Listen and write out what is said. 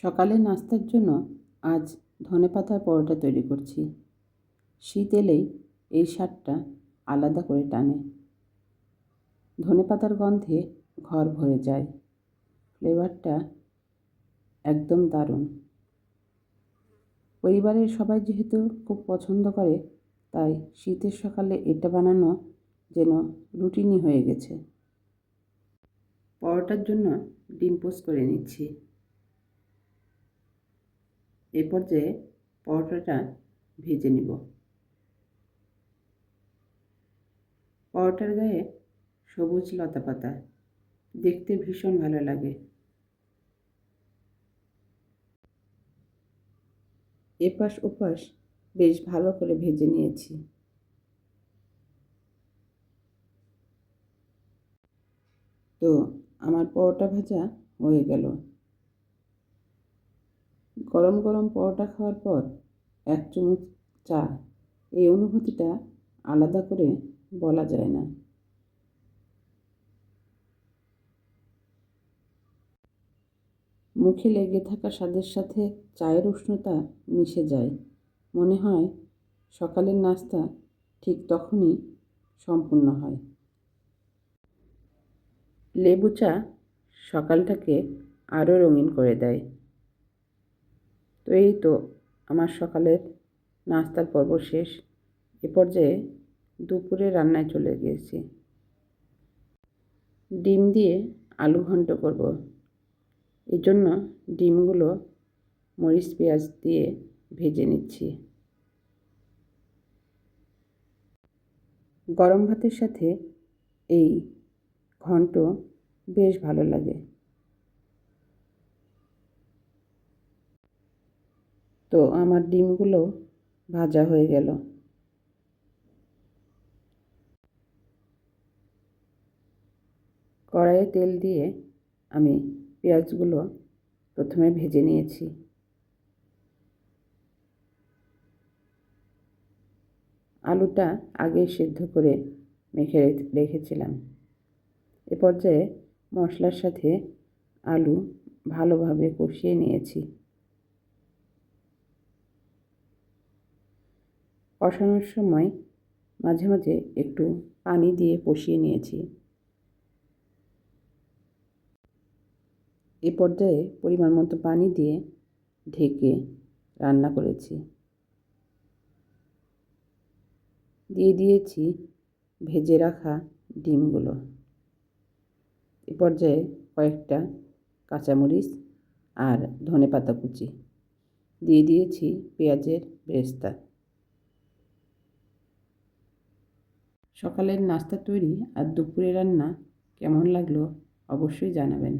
সকালে নাস্তার জন্য আজ ধনেপাতার পরোটা তৈরি করছি। শীত এলেই এই স্বাদটা আলাদা করে টানে। ধনেপাতার গন্ধে ঘর ভরে যায়। ফ্লেভারটা একদম দারুণ। পরিবারের সবাই যেহেতু খুব পছন্দ করে, তাই শীতের সকালে এটা বানানো যেন রুটিনই হয়ে গেছে। পরোটার জন্য ডিম পোস্ট করে নিচ্ছি। এ পর্যায়ে পরোটাটা ভেজে নিব। পরোটার গায়ে সবুজ লতাপাতা দেখতে ভীষণ ভালো লাগে। এপাশ ওপাশ বেশ ভালো করে ভেজে নিয়েছি। তো আমার পরোটা ভাজা হয়ে গেল। গরম গরম পরোটা খাওয়ার পর 1 চামচ চা, এই অনুভূতিটা আলাদা করে বলা যায় না। মুখে লেগে থাকা স্বাদের সাথে চায়ের উষ্ণতা মিশে যায়। মনে হয় সকালের নাস্তা ঠিক তখনই সম্পূর্ণ হয়। লেবু চা সকালটাকে আরও রঙিন করে দেয়। তো এই তো আমার সকালের নাস্তার পর্ব শেষ। এ পর্যায়ে দুপুরে রান্নায় চলে গিয়েছি। ডিম দিয়ে আলু ঘন্ট করব। এর জন্য ডিমগুলো মরিচ পেঁয়াজ দিয়ে ভেজে নিচ্ছি। গরম ভাতের সাথে এই ঘন্ট বেশ ভালো লাগে। তো আমার ডিমগুলো ভাজা হয়ে গেল। কড়াইয়ে তেল দিয়ে আমি পেঁয়াজগুলো প্রথমে ভেজে নিয়েছি। আলুটা আগে সেদ্ধ করে মেখে রেখেছিলাম। এ পর্যায়ে মশলার সাথে আলু ভালোভাবে কষিয়ে নিয়েছি। কষানোর সময় মাঝে মাঝে একটু পানি দিয়ে কষিয়ে নিয়েছি। এ পর্যায়ে পরিমাণ মতো পানি দিয়ে ঢেকে রান্না করেছি। দিয়ে দিয়েছি ভেজে রাখা ডিমগুলো। এ পর্যায়ে কয়েকটা কাঁচামরিচ আর ধনেপাতা কুচি দিয়ে দিয়েছি পেঁয়াজের বেরেস্তা। সকালের নাস্তা তৈরি আর দুপুরে রান্না কেমন লাগলো অবশ্যই জানাবেন।